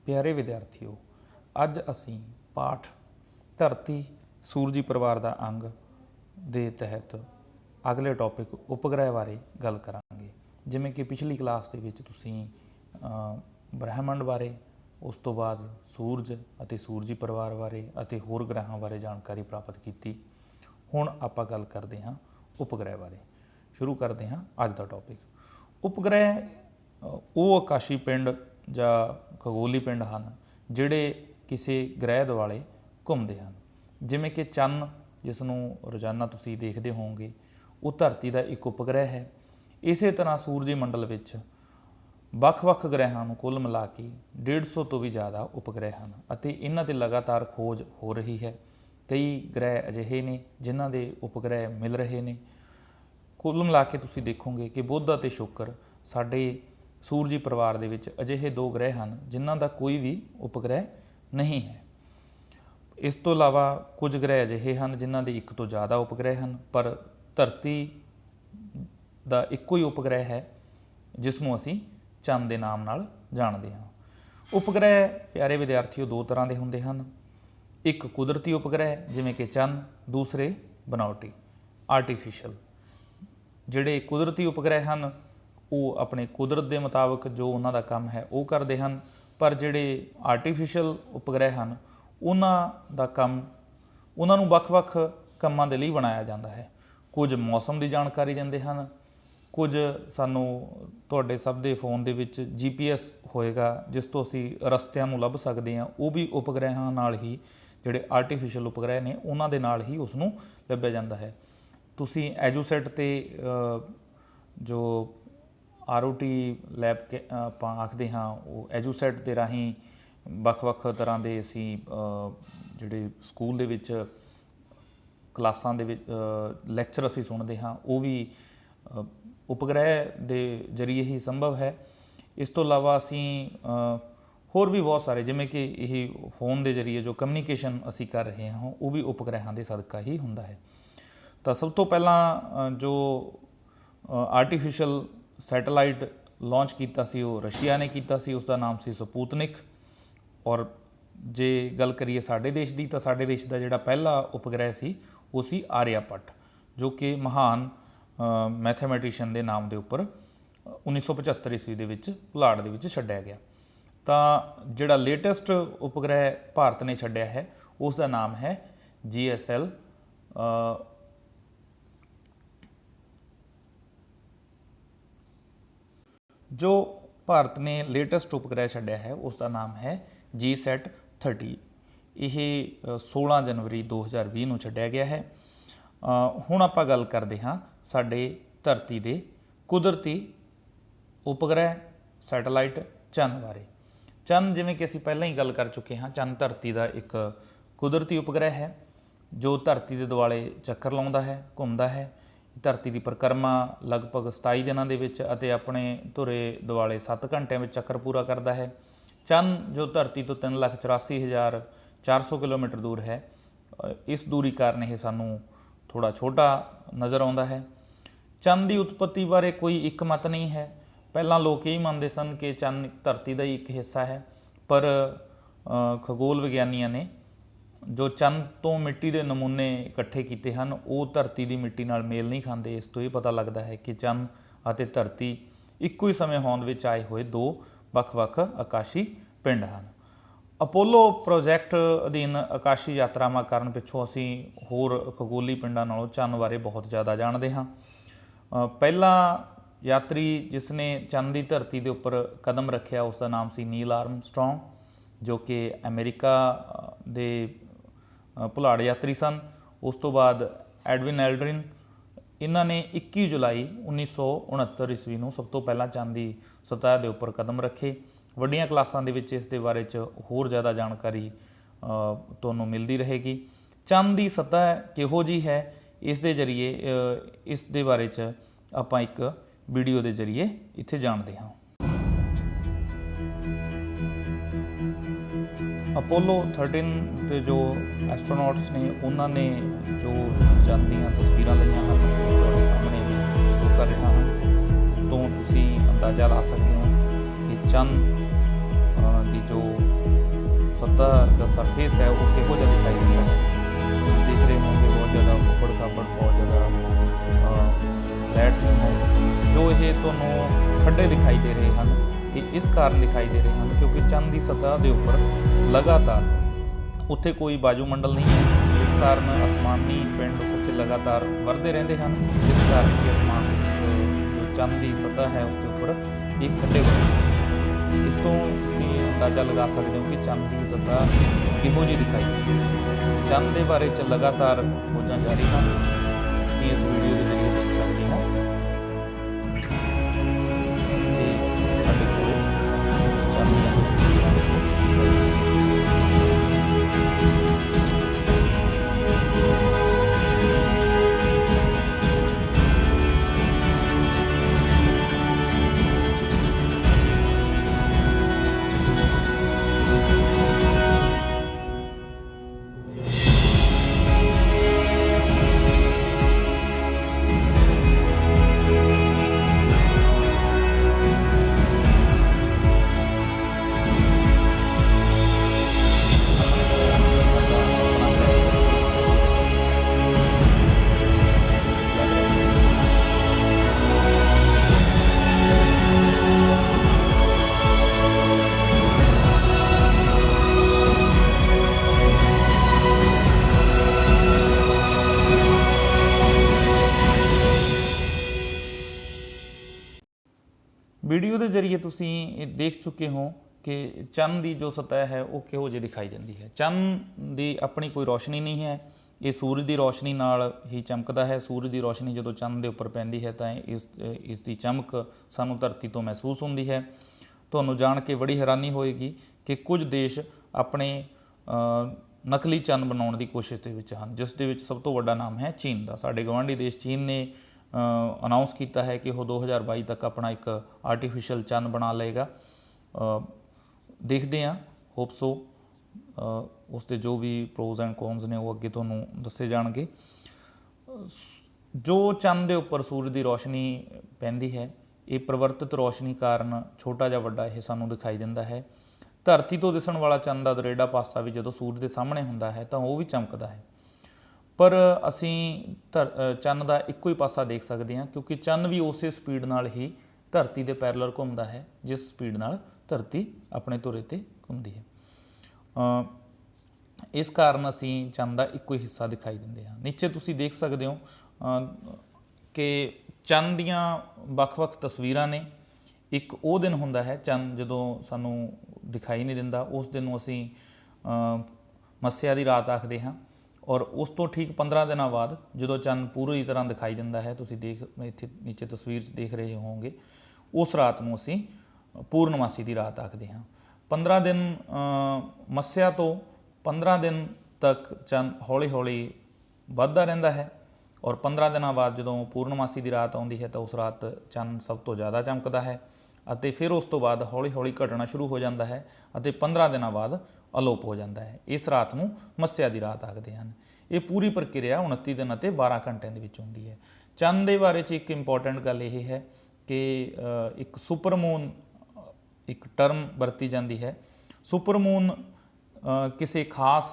प्यारे विद्यार्थियों, अज असी पाठ धरती सूरजी परिवार का अंग दे तहत अगले टॉपिक उपग्रह बारे गल करांगे। जिमें कि पिछली क्लास के विच तुसीं ब्रह्मंड बारे, उस तो बाद सूरज अते सूरजी परिवार बारे अते होर ग्रहां बारे जानकारी प्राप्त की। हुण आपां गल करदे हां उपग्रह बारे। शुरू करते हैं अज का टॉपिक। उपग्रह वो आकाशी पिंड ਜਾਂ ਖਗੋਲੀ ਪਿੰਡ ਹਨ ਜਿਹੜੇ ਕਿਸੇ ਗ੍ਰਹਿ ਦੁਆਲੇ ਘੁੰਮਦੇ ਹਨ। ਜਿਵੇਂ ਕਿ ਚੰਨ, ਜਿਸ ਨੂੰ ਰੋਜ਼ਾਨਾ ਤੁਸੀਂ ਦੇਖਦੇ ਹੋਵੋਗੇ, ਉਹ ਧਰਤੀ ਦਾ ਇੱਕ ਉਪਗ੍ਰਹਿ ਹੈ। ਇਸੇ ਤਰ੍ਹਾਂ ਸੂਰਜੀ ਮੰਡਲ ਵਿੱਚ ਵੱਖ-ਵੱਖ ਗ੍ਰਹਿਾਂ ਨੂੰ ਕੁੱਲ ਮਿਲਾ ਕੇ 150 ਤੋਂ ਵੀ ਜ਼ਿਆਦਾ ਉਪਗ੍ਰਹਿ ਹਨ ਅਤੇ ਇਹਨਾਂ 'ਤੇ ਲਗਾਤਾਰ ਖੋਜ ਹੋ ਰਹੀ ਹੈ। ਕਈ ਗ੍ਰਹਿ ਅਜਿਹੇ ਨੇ ਜਿਨ੍ਹਾਂ ਦੇ ਉਪਗ੍ਰਹਿ ਮਿਲ ਰਹੇ ਨੇ। ਕੁੱਲ ਮਿਲਾ ਕੇ ਤੁਸੀਂ ਦੇਖੋਗੇ ਕਿ ਬੁੱਧ ਅਤੇ ਸ਼ੁੱਕਰ ਸਾਡੇ सूरजी परिवार दे विच अजिहे दो ग्रह हैं जिन्हां दा कोई भी उपग्रह नहीं है। इस तो इलावा कुछ ग्रह अजिहे हैं जिन्हां दे एक तो ज़्यादा उपग्रह हैं, पर धरती दा इक्को ही उपग्रह है जिसनूं असीं चंद दे नाम नाल जाणदे हां। उपग्रह प्यारे विद्यार्थियों दो तरह के हुंदे हैं। एक कुदरती उपग्रह जिवें कि चंद, दूसरे बनावटी आर्टिफिशियल। जिहड़े कुदरती उपग्रह हैं वो अपने कुदरत के मुताबिक जो उन्हों का काम है वो करते हैं, पर जोड़े आर्टिफिशियल उपग्रह हैं उन्हों का काम उन्होंने ਵੱਖ-ਵੱਖ ਕੰਮਾਂ ਦੇ ਲਈ बनाया जाता है। कुछ मौसम की जानकारी देंदे हैं, कुछ सानू तुहाडे सब दे फोन दे विच GPS होएगा जिस तो असी रस्तियां नूं लभ सकते हैं। वो भी उपग्रहां नाल ही जिहड़े आर्टिफिशियल उपग्रह ने उन्हां दे नाल ही उसनूं लभ्या जाता है। तुसीं एजूसैट ते जो ROT लैब के आपां आखदे हाँ, वो एजूसैट के राही ਵੱਖ-ਵੱਖ तरह के असी जिहड़े स्कूल दे विच क्लासां दे विच लैक्चर असी सुनते हाँ, वो भी उपग्रह के जरिए ही संभव है। इस तो इलावा असी होर भी बहुत सारे जिमें कि यही फोन के जरिए जो कम्यूनीकेशन असी कर रहे हैं वो भी उपग्रहों के सदका ही हुंदा है। तो सब तो पहला जो आर्टिफिशियल सैटेलाइट लॉन्च किया सी वो रशिया ने किया सी, उसका नाम सी स्पुतनिक। और जे गल करिए साडे देश की, तो साडे देश का जिहड़ा पहला उपग्रह सी वो सी आर्यभट्ट, जो कि महान मैथेमैटिशियन के नाम के उपर 1975 ईस्वी के विच पुलाड़ दे विच छड्डिया गया। तो जिहड़ा लेटेस्ट उपग्रह भारत ने छड्डिया है उसका नाम है GSL जो भारत ने लेटेस्ट उपग्रह छड्डिया है उसका नाम है GSAT-30। यह 16 जनवरी 2020 ਨੂੰ ਛੱਡਿਆ ਗਿਆ है। ਹੁਣ ਆਪਾਂ ਗੱਲ ਕਰਦੇ ਹਾਂ ਸਾਡੇ ਧਰਤੀ ਦੇ ਕੁਦਰਤੀ ਉਪਗ੍ਰਹਿ ਸੈਟੇਲਾਈਟ ਚੰਨ ਬਾਰੇ। ਚੰਨ ਜਿਵੇਂ ਕਿ ਅਸੀਂ ਪਹਿਲਾਂ ਹੀ ਗੱਲ ਕਰ ਚੁੱਕੇ ਹਾਂ, ਚੰਨ ਧਰਤੀ ਦਾ ਇੱਕ ਕੁਦਰਤੀ ਉਪਗ੍ਰਹਿ ਹੈ ਜੋ ਧਰਤੀ ਦੇ ਦੁਆਲੇ ਚੱਕਰ ਲਾਉਂਦਾ ਹੈ, ਘੁੰਮਦਾ ਹੈ। ਧਰਤੀ ਦੀ ਪਰਿਕਰਮਾ ਲਗਭਗ 27 ਦਿਨਾਂ ਦੇ ਵਿੱਚ ਅਤੇ ਆਪਣੇ ਧੁਰੇ ਦੁਆਲੇ 7 ਘੰਟਿਆਂ ਵਿੱਚ ਚੱਕਰ ਪੂਰਾ ਕਰਦਾ ਹੈ। ਚੰਨ ਜੋ ਧਰਤੀ ਤੋਂ 3,84,400 ਕਿਲੋਮੀਟਰ ਦੂਰ ਹੈ, ਇਸ ਦੂਰੀ ਕਾਰਨ ਇਹ ਸਾਨੂੰ ਥੋੜ੍ਹਾ ਛੋਟਾ ਨਜ਼ਰ ਆਉਂਦਾ ਹੈ। ਚੰਨ ਦੀ ਉਤਪਤੀ ਬਾਰੇ ਕੋਈ ਇੱਕ ਮਤ ਨਹੀਂ ਹੈ। ਪਹਿਲਾਂ ਲੋਕ ਇਹ ਮੰਨਦੇ ਸਨ ਕਿ ਚੰਨ ਧਰਤੀ ਦਾ ਹੀ ਇੱਕ ਹਿੱਸਾ ਹੈ, ਪਰ ਖਗੋਲ ਵਿਗਿਆਨੀਆਂ ਨੇ जो चंद तो मिट्टी के नमूने इकट्ठे किए हैं वो धरती की मिट्टी नाल मेल नहीं खाते। इस तो ये पता लगता है कि चंद और धरती एको ही समय होंद विच आए हुए दो ਵੱਖ-ਵੱਖ आकाशी पिंड हैं। अपोलो प्रोजैक्ट अधीन आकाशी यात्रावां करन पिछों असी होर खगोली पिंडां नालों चंद बारे बहुत ज़्यादा जानते हाँ। पहला यात्री जिसने चंद की धरती के उपर कदम रखा उसका नाम सी नील आर्मस्ट्रॉन्ग, जो कि अमेरिका दे पुलाड़ यात्री सन। उस तो बाद एडविन एल्ड्रिन, इन्हों ने 21 जुलाई 1969 ईस्वी में सब तो पहला चंद की सतह के उपर कदम रखे। वड्डियां क्लासां दे विच इस दे बारे च होर ज़्यादा जानकारी तुहानूं मिलती रहेगी। चंद की सतह किहो जी है इस दे जरिए इस दे बारे च आपां एक वीडियो के जरिए इत्थे जानते हाँ। अपोलो 13 के जो एस्ट्रोनॉट्स ने उन्होंने जो चंद दी तस्वीरां लईआं हन तुहाडे सामने मैं शो कर रहा हाँ। इस तो तुसीं अंदाज़ा ला सकते हो कि चंद की जो सतह का सरफेस है वो किहो जिहा दिखाई देता है। तुसीं देख रहे होंगे बहुत ज़्यादा उबड़ खाबड़, बहुत ज़्यादा लाइट नहीं है। जो ये तुहानूं खड्डे दिखाई दे रहे हैं, ये इस कारण दिखाई दे रहे हैं क्योंकि चंद की सतह के उपर लगातार उत्थे कोई वायुमंडल नहीं है, इस कारण आसमानी पिंड उत्थे लगातार वरदे रहंदे हैं, जिस कारण कि आसमान जो चंद की सतह है उसके उपर ये खड्डे बने। इस तो तुसीं अंदाज़ा लगा सकते हो कि चंद की सतह किहो जी दिखाई देती है। चंद के बारे च लगातार खोजां जारी हैं, तुसीं इस वीडियो के जरिए देख सकते हो कि साडे कोल चंद दीआं जो तस्वीरां देखो। वीडियो के जरिए तुसी देख चुके हो कि चंद की जो सतह है वो किहो जी दिखाई देती है। चंद की अपनी कोई रोशनी नहीं है, ये सूरज की रोशनी नाल ही चमकदा है। सूरज की रोशनी जो चंद के उपर पैंदी है तो इसकी चमक सानू धरती तो महसूस होंदी है। तुहानूं जाण के बड़ी हैरानी होएगी कि कुछ देश अपने नकली चंद बनाउण की कोशिश के विच हन, जिस दे विच सब तो वड्डा नाम है चीन का। साडे गवांढी देश चीन ने अनाउंस किया है कि वह 2022 तक अपना एक आर्टिफिशियल चंद बना लेगा। देखते हैं, होप सो उसके जो भी प्रोज एंड कॉन्स ने वो अगे तुहानूं दसे जाणगे। जो चंद के उपर सूरज की रोशनी पैंदी है, ये परिवर्तित रोशनी कारण छोटा जिहा वड्डा यह सानूं दिखाई दिंदा है। धरती तो दिसण वाला चंद का दरेड़ा पासा भी जो सूरज के सामने हुंदा है तो वह भी चमकदा है, पर असीं चंद का एको ही पासा देख सकते हैं क्योंकि चंद भी उस स्पीड नाल ही धरती के पैरलर घूमता है जिस स्पीड नाल धरती अपने धुरे ते घूमती है। इस कारण असीं चंद का एको ही हिस्सा दिखाई दिंदे हैं। नीचे तुसीं देख सकते हो कि चंद दीआं वख-वख तस्वीरां ने। एक वो दिन हुंदा है चंद जदों सानूं दिखाई नहीं दिंदा, उस दिन नूं असीं मस्सिया दी रात आखदे हां। और उस तो ठीक 15 दिनों बाद जो चंद पूरी तरह दिखाई दिंदा है, तुसीं देख इत्थे नीचे तस्वीर देख रहे होंगे, उस रात नूं असीं पूर्णमासी की रात आखदे हां। 15 दिन मस्सिया तो 15 दिन तक चंद हौली हौली वधदा रहिंदा है और 15 दिनों बाद जो पूर्णमासी की रात आउंदी है तो उस रात चंद सब तो ज़्यादा चमकदा है ਅਤੇ फिर उस तो बाद हौली हौली घटना शुरू हो जाता है ਅਤੇ 15 दिनों बाद अलोप हो जाता है। इस रात नूं मस्सिया की रात आखते हैं। ये पूरी प्रक्रिया 29 दिन ਅਤੇ 12 घंटिਆਂ ਦੇ ਵਿੱਚ ਹੁੰਦੀ है। चंद के बारे एक इंपॉर्टेंट गल यह है कि एक सुपरमून एक टर्म वरती जाती है। सुपरमून किसी खास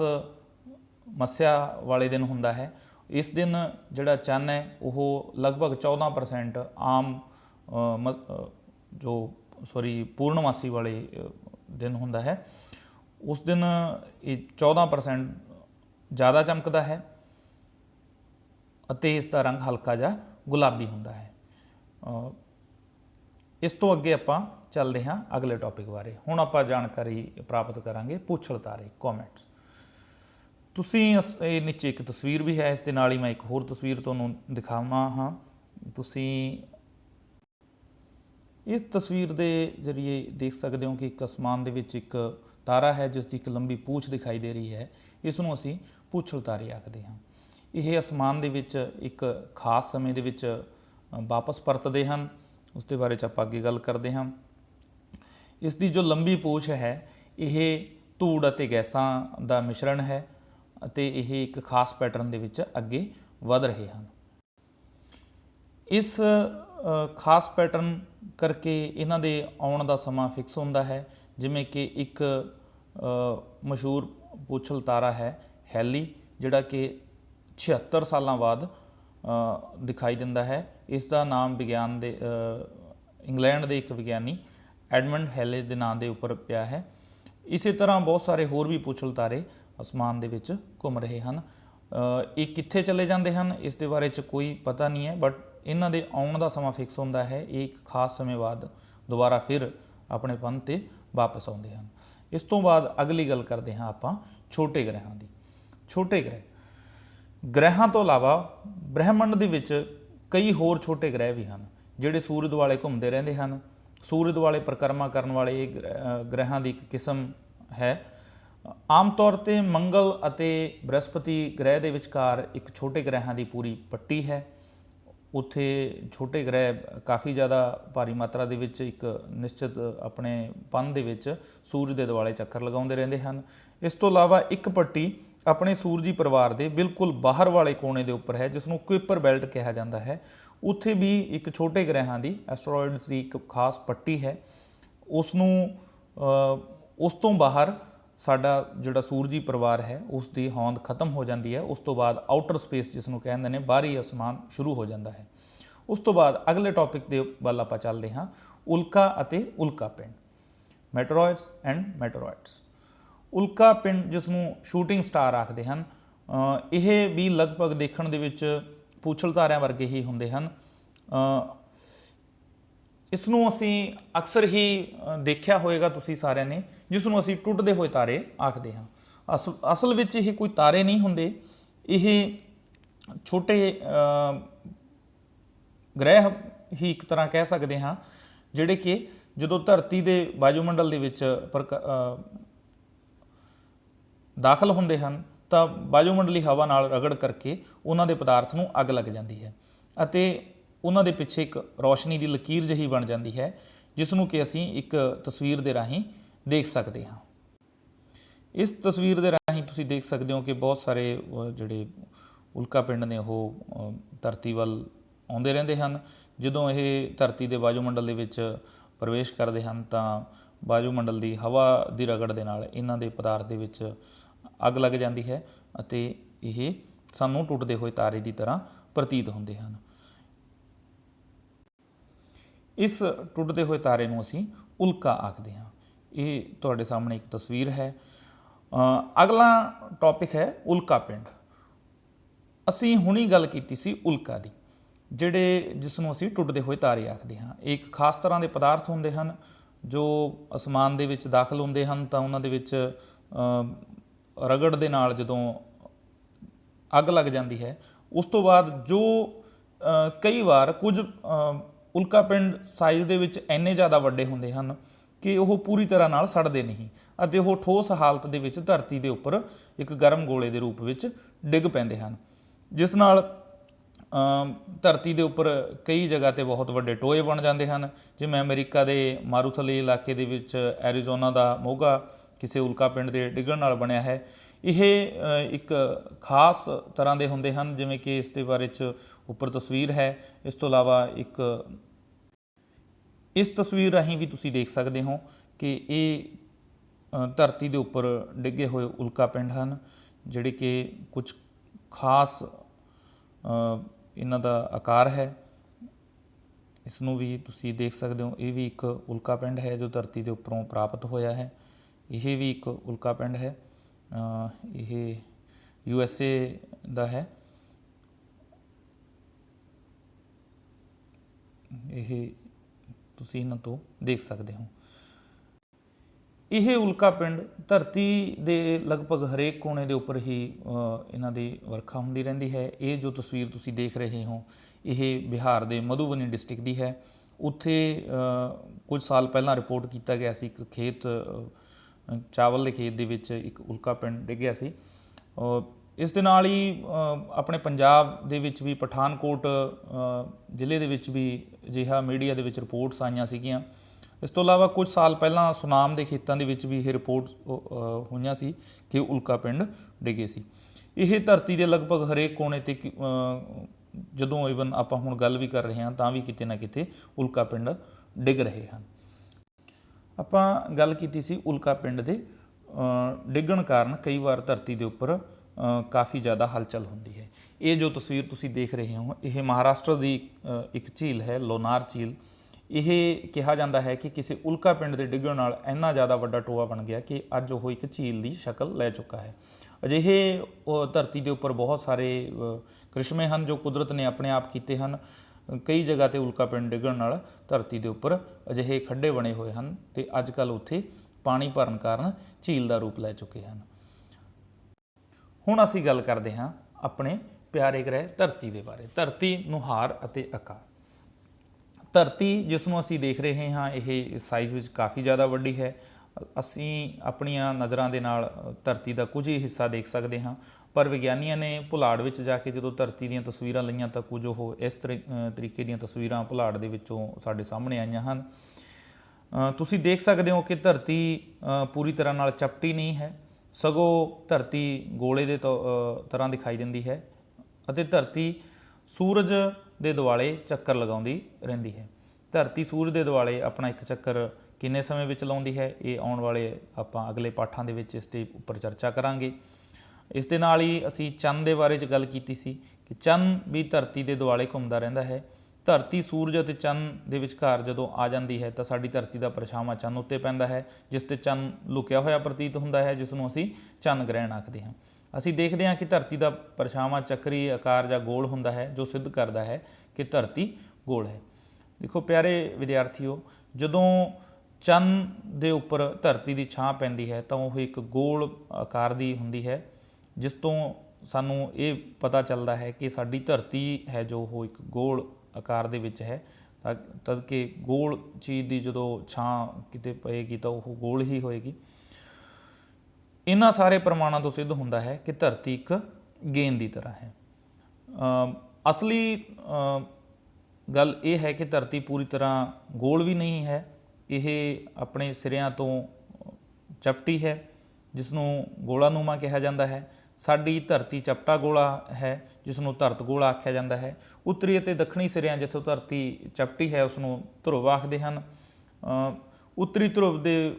मस्सिया वाले दिन हुंदा है। इस दिन जिहड़ा चंद है वो लगभग 14% आम जो पूर्णमासी वाले दिन हुंदा है, उस दिन ये 14% ज़्यादा चमकदा है ਅਤੇ इसका रंग हल्का जिहा गुलाबी हुंदा है। इस तो अगे आपां चलते हाँ अगले टॉपिक बारे। हुण आपां जानकारी प्राप्त करांगे पूछल तारे कॉमेंट्स। तुसीं ये नीचे एक तस्वीर भी है, इस दे नाल ही मैं एक होर तस्वीर तुहानूं दिखावां हाँ। तुसीं इस तस्वीर के जरिए देख सकते हो कि एक आसमान दे विच एक तारा है जिसकी एक लंबी पूछ दिखाई दे रही है। इसनूं असीं पूछल तारे आखदे हां। यह आसमान दे विच एक खास समय दे विच वापस परतदे हन, उसके बारे आपां अगे गल करदे हां। इसकी जो लंबी पूछ है यह धूड़ अते गैसां दा मिश्रण है ਅਤੇ ਇਹ एक खास पैटर्न ਦੇ ਵਿੱਚ ਅੱਗੇ ਵਧ ਰਹੇ ਹਨ। इस खास पैटर्न करके इन्हां दे आउण दा समा फिक्स ਹੁੰਦਾ है, जिमें कि एक मशहूर पूछल तारा है हैली, जिहड़ा कि 76 सालों बाद दिखाई दिंदा है। इसका नाम विज्ञान दे इंग्लैंड के एक विज्ञानी एडमंड हैले के नाम के उपर पिया है। इसी तरह बहुत सारे होर भी पूछल तारे आसमान दे विच घूम रहे हैं। ये कित्थे चले जाते हैं इस दे बारे च कोई पता नहीं है, बट इन्हां दे आउण दा समा फिक्स होंदा है। एक खास समय बाद दोबारा फिर अपने पंथ ते वापस आउंदे हैं। इस तो बाद अगली गल करते हैं आपां छोटे ग्रहां दी। छोटे ग्रहां तो इलावा ब्रह्मंड दे विच कई होर छोटे ग्रह भी हैं जिहड़े सूरज दुआले घूमते रहंदे हैं। सूरज दुआले परिक्रमा करने वाले ग्रहां की एक किस्म है। आम तौर पर मंगल अते बृहस्पति ग्रह के विचकार एक छोटे ग्रहां की पूरी पट्टी है। उत्थे छोटे ग्रह काफ़ी ज़्यादा भारी मात्रा दे विच एक निश्चित अपने पन दे विच सूरज के दुआले चक्कर लगाउंदे रहंदे हैं। इस तो इलावा एक पट्टी अपने सूरजी परिवार के बिल्कुल बाहर वाले कोने के उपर है, जिसनों कुइपर बेल्ट कहा जाता है। उत्थे भी एक छोटे ग्रहां की एस्ट्रॉइड्स की एक खास पट्टी है। उस तो बाहर साडा जिहड़ा सूरजी परिवार है उसकी होंद खत्म हो जाती है। उस तो बाद आउटर स्पेस जिसनों कहते हैं बाहरी आसमान शुरू हो जाता है। उस तो बाद अगले टॉपिक के वल आपां चलते हाँ, उल्का अते उल्का पिंड, मैटरॉइड्स एंड मैटरॉइड्स। उल्का पिंड जिसनों शूटिंग स्टार आखते हैं, यह भी लगभग देखण दे विच पूछल तारिਆਂ वर्गे ही होंदे हैं। इसनों असी अक्सर ही देखा होएगा तुसी सारिਆਂ ने, जिसनों असी टुटदे हुए तारे आखते हैं। असल विच ये कोई तारे नहीं होंदे, ये छोटे ग्रह ही एक तरह कह सकते हाँ, जिहड़े कि जदों धरती के वायुमंडल दे विच दाखिल होंदे हैं तो वायुमंडली हवा नाल रगड़ करके उन्हां दे पदार्थ नूं अग लग जाती है अते उन्हां दे पिछे एक रोशनी की लकीर जही बन जाती है, जिसनों कि असीं एक तस्वीर के राही देख सकते हाँ। इस तस्वीर के राही तुसीं देख सकते हो कि बहुत सारे जिहड़े उल्का पिंड ने वो धरती वल आउंदे रहिंदे हन। जदों ये धरती के वायुमंडल दे विच प्रवेश करते हैं तो वायुमंडल की हवा की रगड़ दे नाल इन्हां दे पदार्थ दे विच अग लग जाती है अते ये सानूं टुटदे हुए तारे की तरह प्रतीत होंदे हैं। इस टुटदे हुए तारे नूं असीं उल्का आखदे हां। ये तुहाडे सामने एक तस्वीर है। अगला टॉपिक है उल्का पिंड। असीं हुणी गल कीती सी उल्का दी, जिहड़े जिसनों असीं टुटदे हुए तारे आखदे हां। एक खास तरह के पदार्थ होंदे हन जो आसमान दे विच दाखिल होंदे हन तां उन्हां दे विच रगड़ दे नाल जदों अग लग जाती है, उस तो बाद जो कई बार कुछ उल्का पिंड साइज़ दे विच इन्ने ज़्यादा वड्डे होंदे हन कि वह पूरी तरह नाल सड़दे नहीं अते वह ठोस हालत दे विच धरती के उपर एक गर्म गोले के रूप में डिग पैंदे हन, जिस नाल धरती के उपर कई जगह ते बहुत वड्डे टोए बन जाते हैं। जिवें अमेरिका के मारूथली इलाके दे विच एरीजोना का मोगा किसी उल्का पिंड के डिगण नाल बनिया है। यह एक खास तरह के होंदे हन, जिवें कि इस दे बारे च उपर तस्वीर है। इस तो इलावा एक इस तस्वीर राही भी तुसीं देख सकते हो कि ये धरती के उपर डिगे हुए उल्का पिंड हैं, जिहड़े कि कुछ खास इन्हां दा आकार है। इसनों भी तुसीं देख सकते हो, ये भी एक उल्का पिंड है जो धरती के उपरों प्राप्त होया है। यह भी एक उल्का पिंड है, यह USA दा है। यह तुसीं इन्हां तो देख सकते हो। यह उल्का पिंड धरती के लगभग हरेक कोने के उपर ही इन्हां दी वर्खा होंदी रहिंदी है। ये जो तस्वीर तुसीं देख रहे हो, यह बिहार के मधुबनी डिस्ट्रिक्ट की है। उत्थे कुछ साल पहला रिपोर्ट किया गया सी, एक खेत चावल के खेत दे विच एक उल्का पिंड डिग्या सी। इस दे नाल ही अपने पंजाब दे विच भी पठानकोट जिले दे विच भी अजिहा मीडिया दे विच रिपोर्ट्स आईयां सीगियां। इस तो इलावा कुछ साल पहला सुनाम के खेतों के विच भी ये रिपोर्ट हुई सी कि उल्का पिंड डिगे सी। यह धरती के लगभग हरेक कोने ते जदों ईवन आपां हुण गल भी कर रहे हैं तां भी किते ना किते उल्का पिंड डिग रहे हैं। आपां गल कीती सी उल्का पिंड दे ਡਿੱਗਣ ਕਾਰਨ ਕਈ ਵਾਰ ਧਰਤੀ ਦੇ ਉੱਪਰ ਕਾफ़ी ज़्यादा हलचल होती है। ये जो तस्वीर तुसी देख रहे हो ये महाराष्ट्र की एक झील है, लोनार झील। ਇਹ ਕਿਹਾ ਜਾਂਦਾ ਹੈ ਕਿ ਕਿਸੇ ਉਲਕਾ ਪਿੰਡ ਦੇ ਡਿੱਗਣ ਨਾਲ ਇੰਨਾ ਜ਼ਿਆਦਾ ਵੱਡਾ ਟੋਆ ਬਣ ਗਿਆ ਕਿ ਅੱਜ ਉਹ ਇੱਕ ਝੀਲ ਦੀ ਸ਼ਕਲ ਲੈ ਚੁੱਕਾ ਹੈ। ਅਜਿਹੇ ਧਰਤੀ ਦੇ ਉੱਪਰ ਬਹੁਤ ਸਾਰੇ ਕ੍ਰਿਸ਼ਮੇ ਹਨ ਜੋ ਕੁਦਰਤ ਨੇ ਆਪਣੇ ਆਪ ਕੀਤੇ ਹਨ। ਕਈ ਜਗ੍ਹਾ ਤੇ ਉਲਕਾ ਪਿੰਡ ਡਿੱਗਣ ਨਾਲ ਧਰਤੀ ਦੇ ਉੱਪਰ ਅਜਿਹੇ ਖੱਡੇ ਬਣੇ ਹੋਏ ਹਨ ਤੇ ਅੱਜ ਕੱਲ੍ਹ ਉੱਥੇ ਪਾਣੀ ਭਰਨ ਕਾਰਨ ਝੀਲ ਦਾ ਰੂਪ ਲੈ ਚੁੱਕੇ ਹਨ। ਹੁਣ ਅਸੀਂ ਗੱਲ ਕਰਦੇ ਹਾਂ ਆਪਣੇ ਪਿਆਰੇ ਗ੍ਰਹਿ ਧਰਤੀ ਦੇ ਬਾਰੇ। ਧਰਤੀ, ਨੁਹਾਰ ਅਤੇ ਆਕਾਰ। ਧਰਤੀ ਜਿਸ ਨੂੰ ਅਸੀਂ ਦੇਖ ਰਹੇ ਹਾਂ ਇਹ ਸਾਈਜ਼ ਵਿੱਚ ਕਾफ़ੀ ਜ਼ਿਆਦਾ ਵੱਡੀ ਹੈ। ਅਸੀਂ ਆਪਣੀਆਂ ਨਜ਼ਰਾਂ ਦੇ ਨਾਲ ਧਰਤੀ ਦਾ ਕੁਝ ਹੀ ਹਿੱਸਾ ਦੇਖ ਸਕਦੇ ਹਾਂ, ਪਰ ਵਿਗਿਆਨੀਆਂ ਨੇ ਪੁਲਾੜ ਵਿੱਚ ਜਾ ਕੇ ਜਦੋਂ ਧਰਤੀ ਦੀਆਂ ਤਸਵੀਰਾਂ ਲਈਆਂ ਤਾਂ ਕੁਝ ਉਹ ਇਸ ਤਰੀਕੇ ਦੀਆਂ ਤਸਵੀਰਾਂ ਪੁਲਾੜ ਦੇ ਵਿੱਚੋਂ ਸਾਡੇ ਸਾਹਮਣੇ ਆਈਆਂ ਹਨ। ਤੁਸੀਂ ਦੇਖ ਸਕਦੇ ਹੋ ਕਿ ਧਰਤੀ ਪੂਰੀ ਤਰ੍ਹਾਂ ਨਾਲ ਚਪਟੀ ਨਹੀਂ ਹੈ, ਸਗੋਂ ਧਰਤੀ ਗੋਲੇ ਦੇ ਤਰ੍ਹਾਂ ਦਿਖਾਈ ਦਿੰਦੀ ਹੈ ਅਤੇ ਧਰਤੀ ਸੂਰਜ ਦੇ ਦੁਆਲੇ ਚੱਕਰ ਲਗਾਉਂਦੀ ਰਹਿੰਦੀ ਹੈ। ਧਰਤੀ ਸੂਰਜ ਦੇ ਦੁਆਲੇ ਆਪਣਾ ਇੱਕ ਚੱਕਰ ਕਿੰਨੇ ਸਮੇਂ ਵਿੱਚ ਲਾਉਂਦੀ ਹੈ ਇਹ ਆਉਣ ਵਾਲੇ ਆਪਾਂ ਅਗਲੇ ਪਾਠਾਂ ਦੇ ਵਿੱਚ ਇਸ ਦੇ ਉੱਪਰ ਚਰਚਾ ਕਰਾਂਗੇ। ਇਸ ਦੇ ਨਾਲ ਹੀ ਅਸੀਂ ਚੰਨ ਦੇ ਬਾਰੇ 'ਚ ਗੱਲ ਕੀਤੀ ਸੀ ਕਿ ਚੰਨ ਵੀ ਧਰਤੀ ਦੇ ਦੁਆਲੇ ਘੁੰਮਦਾ ਰਹਿੰਦਾ ਹੈ। ਧਰਤੀ ਸੂਰਜ ਅਤੇ ਚੰਨ ਦੇ ਵਿਚਕਾਰ ਜਦੋਂ ਆ ਜਾਂਦੀ ਹੈ ਤਾਂ ਸਾਡੀ ਧਰਤੀ ਦਾ ਪਰਛਾਵਾਂ ਚੰਨ ਉੱਤੇ ਪੈਂਦਾ ਹੈ, ਜਿਸ ਤੇ ਚੰਨ ਲੁਕਿਆ ਹੋਇਆ ਪ੍ਰਤੀਤ ਹੁੰਦਾ ਹੈ, ਜਿਸ ਨੂੰ ਅਸੀਂ ਚੰਨ ਗ੍ਰਹਿਣ ਆਖਦੇ ਹਾਂ। ਅਸੀਂ ਦੇਖਦੇ ਹਾਂ ਕਿ ਧਰਤੀ ਦਾ ਪਰਛਾਵਾਂ ਚੱਕਰੀ ਆਕਾਰ ਜਾਂ ਗੋਲ ਹੁੰਦਾ ਹੈ ਜੋ ਸਿੱਧ ਕਰਦਾ ਹੈ ਕਿ ਧਰਤੀ ਗੋਲ ਹੈ। ਦੇਖੋ ਪਿਆਰੇ ਵਿਦਿਆਰਥੀਓ, ਜਦੋਂ ਚੰਨ ਦੇ ਉੱਪਰ ਧਰਤੀ ਦੀ ਛਾਂ ਪੈਂਦੀ ਹੈ ਤਾਂ ਉਹ ਇੱਕ ਗੋਲ ਆਕਾਰ ਦੀ ਹੁੰਦੀ ਹੈ, ਜਿਸ ਤੋਂ ਸਾਨੂੰ ਇਹ ਪਤਾ ਚੱਲਦਾ ਹੈ ਕਿ ਸਾਡੀ ਧਰਤੀ ਹੈ ਜੋ ਉਹ ਇੱਕ ਗੋਲ ਆਕਾਰ ਦੇ ਵਿੱਚ ਹੈ। ਤਦ ਕਿ ਗੋਲ ਚੀਜ਼ ਦੀ ਜਦੋਂ ਛਾਂ ਕਿਤੇ ਪਏਗੀ ਤਾਂ ਉਹ ਗੋਲ ਹੀ ਹੋਏਗੀ। ਇਹਨਾਂ ਸਾਰੇ ਪ੍ਰਮਾਣਾਂ ਤੋਂ ਸਿੱਧ ਹੁੰਦਾ ਹੈ ਕਿ ਧਰਤੀ ਇੱਕ ਗੇਂਦ ਦੀ ਤਰ੍ਹਾਂ ਹੈ। ਅਸਲੀ ਗੱਲ ਇਹ ਹੈ ਕਿ ਧਰਤੀ ਪੂਰੀ ਤਰ੍ਹਾਂ ਗੋਲ ਵੀ ਨਹੀਂ ਹੈ, ਇਹ ਆਪਣੇ ਸਿਰਿਆਂ ਤੋਂ ਚਪਟੀ ਹੈ, ਜਿਸ ਨੂੰ ਗੋਲਾਨੁਮਾ ਕਿਹਾ ਜਾਂਦਾ ਹੈ। ਸਾਡੀ ਧਰਤੀ ਚਪਟਾ ਗੋਲਾ ਹੈ ਜਿਸ ਨੂੰ ਧਰਤ ਗੋਲਾ ਆਖਿਆ ਜਾਂਦਾ ਹੈ। ਉੱਤਰੀ ਅਤੇ ਦੱਖਣੀ ਸਿਰਿਆਂ ਜਿੱਥੋਂ ਧਰਤੀ ਚਪਟੀ ਹੈ ਉਸ ਨੂੰ ਧਰੁਵ ਆਖਦੇ ਹਨ। ਉੱਤਰੀ ਧਰੁਵ ਦੇ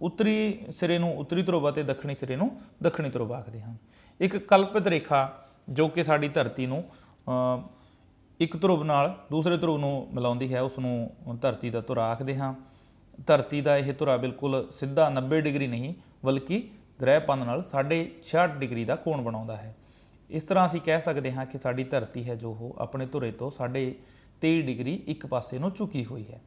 ਉੱਤਰੀ ਸਿਰੇ ਨੂੰ ਉੱਤਰੀ ਧਰੁਵ ਅਤੇ ਦੱਖਣੀ ਸਿਰੇ ਨੂੰ ਦੱਖਣੀ ਧਰੁਵ ਆਖਦੇ ਹਨ। ਇੱਕ ਕਲਪਿਤ ਰੇਖਾ ਜੋ ਕਿ ਸਾਡੀ ਧਰਤੀ ਨੂੰ ਇੱਕ ਧਰੁਵ ਨਾਲ ਦੂਸਰੇ ਧਰੁਵ ਨੂੰ ਮਿਲਾਉਂਦੀ ਹੈ ਉਸ ਨੂੰ ਧਰਤੀ ਦਾ ਧੁਰਾ ਆਖਦੇ ਹਾਂ। ਧਰਤੀ ਦਾ ਇਹ ਧੁਰਾ ਬਿਲਕੁਲ ਸਿੱਧਾ 90 ਡਿਗਰੀ ਨਹੀਂ ਬਲਕਿ ਗ੍ਰਹਿ ਪੰਧ ਨਾਲ 66.5 ਡਿਗਰੀ ਦਾ ਕੋਣ ਬਣਾਉਂਦਾ ਹੈ। ਇਸ ਤਰ੍ਹਾਂ ਅਸੀਂ ਕਹਿ ਸਕਦੇ ਹਾਂ ਕਿ ਸਾਡੀ ਧਰਤੀ ਹੈ ਜੋ ਉਹ ਆਪਣੇ ਧੁਰੇ ਤੋਂ 23.5 ਡਿਗਰੀ ਇੱਕ ਪਾਸੇ ਨੂੰ ਝੁਕੀ ਹੋਈ ਹੈ।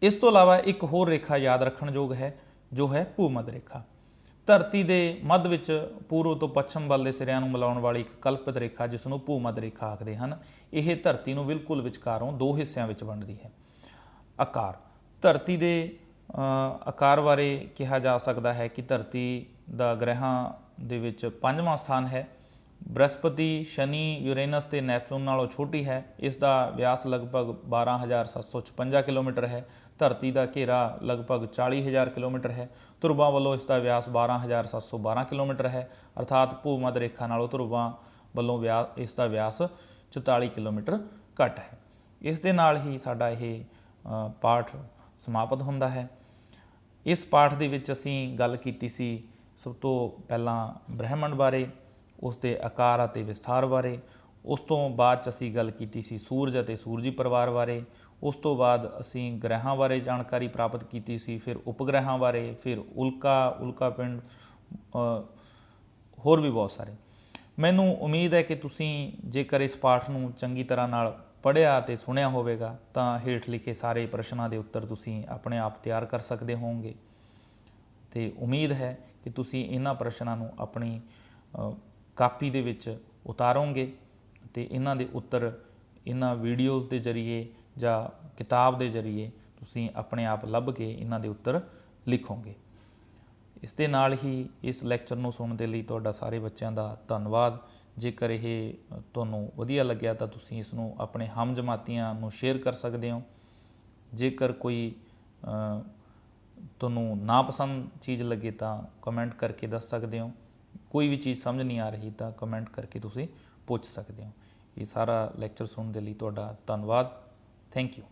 ਇਸ ਤੋਂ ਇਲਾਵਾ ਇੱਕ ਹੋਰ ਰੇਖਾ ਯਾਦ ਰੱਖਣ ਯੋਗ ਹੈ ਜੋ ਹੈ ਭੂ-ਮੱਧ ਰੇਖਾ। ਧਰਤੀ ਦੇ ਮੱਧ ਵਿੱਚ ਪੂਰਬ ਤੋਂ ਪੱਛਮ ਵੱਲ ਦੇ ਸਿਰਿਆਂ ਨੂੰ ਮਿਲਾਉਣ ਵਾਲੀ ਇੱਕ ਕਲਪਿਤ ਰੇਖਾ ਜਿਸ ਨੂੰ ਭੂ-ਮੱਧ ਰੇਖਾ ਆਖਦੇ ਹਨ। ਇਹ ਧਰਤੀ ਨੂੰ ਬਿਲਕੁਲ ਵਿਚਕਾਰੋਂ ਦੋ ਹਿੱਸਿਆਂ ਵਿੱਚ ਵੰਡਦੀ ਹੈ। ਆਕਾਰ। ਧਰਤੀ ਦੇ ਆਕਾਰ ਬਾਰੇ ਕਿਹਾ ਜਾ ਸਕਦਾ ਹੈ ਕਿ ਧਰਤੀ ਦਾ ਗ੍ਰਹਿਾਂ ਦੇ ਵਿੱਚ 5ਵਾਂ ਸਥਾਨ ਹੈ। ਬ੍ਰਹਿਸਪਤੀ, ਸ਼ਨੀ, ਯੂਰੇਨਸ ਤੇ ਨੈਪਚੂਨ ਨਾਲੋਂ ਛੋਟੀ ਹੈ। ਇਸ ਦਾ ਵਿਆਸ ਲਗਭਗ 12,756 ਕਿਲੋਮੀਟਰ ਹੈ। ਧਰਤੀ ਦਾ ਘੇਰਾ ਲਗਭਗ 40,000 ਕਿਲੋਮੀਟਰ ਹੈ। ਧਰੁਵਾਂ ਵੱਲੋਂ ਇਸ ਦਾ ਵਿਆਸ 12,712 ਕਿਲੋਮੀਟਰ ਹੈ, ਅਰਥਾਤ ਭੂ-ਮੱਧ ਰੇਖਾ ਨਾਲੋਂ ਧਰੁਵਾਂ ਵੱਲੋਂ ਇਸ ਦਾ ਵਿਆਸ 44 ਕਿਲੋਮੀਟਰ ਘੱਟ ਹੈ। ਇਸ ਦੇ ਨਾਲ ਹੀ ਸਾਡਾ ਇਹ ਪਾਠ ਸਮਾਪਤ ਹੁੰਦਾ ਹੈ। ਇਸ ਪਾਠ ਦੇ ਵਿੱਚ ਅਸੀਂ ਗੱਲ ਕੀਤੀ ਸੀ ਸਭ ਤੋਂ ਪਹਿਲਾਂ ਬ੍ਰਹਿਮੰਡ ਬਾਰੇ, ਉਸ ਦੇ ਆਕਾਰ ਅਤੇ ਵਿਸਥਾਰ ਬਾਰੇ। ਉਸ ਤੋਂ ਬਾਅਦ 'ਚ ਅਸੀਂ ਗੱਲ ਕੀਤੀ ਸੀ ਸੂਰਜ ਅਤੇ ਸੂਰਜੀ ਪਰਿਵਾਰ ਬਾਰੇ। ਉਸ ਤੋਂ ਬਾਅਦ ਅਸੀਂ ਗ੍ਰਹਿਾਂ ਬਾਰੇ ਜਾਣਕਾਰੀ ਪ੍ਰਾਪਤ ਕੀਤੀ ਸੀ, ਫਿਰ ਉਪਗ੍ਰਹਿਾਂ ਬਾਰੇ, ਫਿਰ ਉਲਕਾ ਪਿੰਡ, ਹੋਰ ਵੀ ਬਹੁਤ ਸਾਰੇ। ਮੈਨੂੰ ਉਮੀਦ ਹੈ ਕਿ ਤੁਸੀਂ ਜੇਕਰ ਇਸ ਪਾਠ ਨੂੰ ਚੰਗੀ ਤਰ੍ਹਾਂ ਨਾਲ ਪੜ੍ਹਿਆ ਅਤੇ ਸੁਣਿਆ ਹੋਵੇਗਾ ਤਾਂ ਹੇਠ ਲਿਖੇ ਸਾਰੇ ਪ੍ਰਸ਼ਨਾਂ ਦੇ ਉੱਤਰ ਤੁਸੀਂ ਆਪਣੇ ਆਪ ਤਿਆਰ ਕਰ ਸਕਦੇ ਹੋਵੋਗੇ ਅਤੇ ਉਮੀਦ ਹੈ ਕਿ ਤੁਸੀਂ ਇਹਨਾਂ ਪ੍ਰਸ਼ਨਾਂ ਨੂੰ ਆਪਣੀ ਕਾਪੀ ਦੇ ਵਿੱਚ ਉਤਾਰੋਗੇ ਅਤੇ ਇਹਨਾਂ ਦੇ ਉੱਤਰ ਇਹਨਾਂ ਵੀਡੀਓਜ਼ ਦੇ ਜ਼ਰੀਏ ਜਾਂ ਕਿਤਾਬ ਦੇ ਜ਼ਰੀਏ ਤੁਸੀਂ ਆਪਣੇ ਆਪ ਲੱਭ ਕੇ ਇਹਨਾਂ ਦੇ ਉੱਤਰ ਲਿਖੋਗੇ। ਇਸ ਦੇ ਨਾਲ ਹੀ ਇਸ ਲੈਕਚਰ ਨੂੰ ਸੁਣਨ ਦੇ ਲਈ ਤੁਹਾਡਾ ਸਾਰੇ ਬੱਚਿਆਂ ਦਾ ਧੰਨਵਾਦ। ਜੇਕਰ ਇਹ ਤੁਹਾਨੂੰ ਵਧੀਆ ਲੱਗਿਆ ਤਾਂ ਤੁਸੀਂ ਇਸ ਨੂੰ ਆਪਣੇ ਹਮ ਜਮਾਤੀਆਂ ਨੂੰ ਸ਼ੇਅਰ ਕਰ ਸਕਦੇ ਹੋ। ਜੇਕਰ ਕੋਈ ਤੁਹਾਨੂੰ ਨਾਪਸੰਦ ਚੀਜ਼ ਲੱਗੇ ਤਾਂ ਕਮੈਂਟ ਕਰਕੇ ਦੱਸ ਸਕਦੇ ਹੋ। ਕੋਈ ਵੀ ਚੀਜ਼ ਸਮਝ ਨਹੀਂ ਆ ਰਹੀ ਤਾਂ ਕਮੈਂਟ ਕਰਕੇ ਤੁਸੀਂ ਪੁੱਛ ਸਕਦੇ ਹੋ। ਇਹ ਸਾਰਾ ਲੈਕਚਰ ਸੁਣਨ ਦੇ ਲਈ ਤੁਹਾਡਾ ਧੰਨਵਾਦ। Thank you.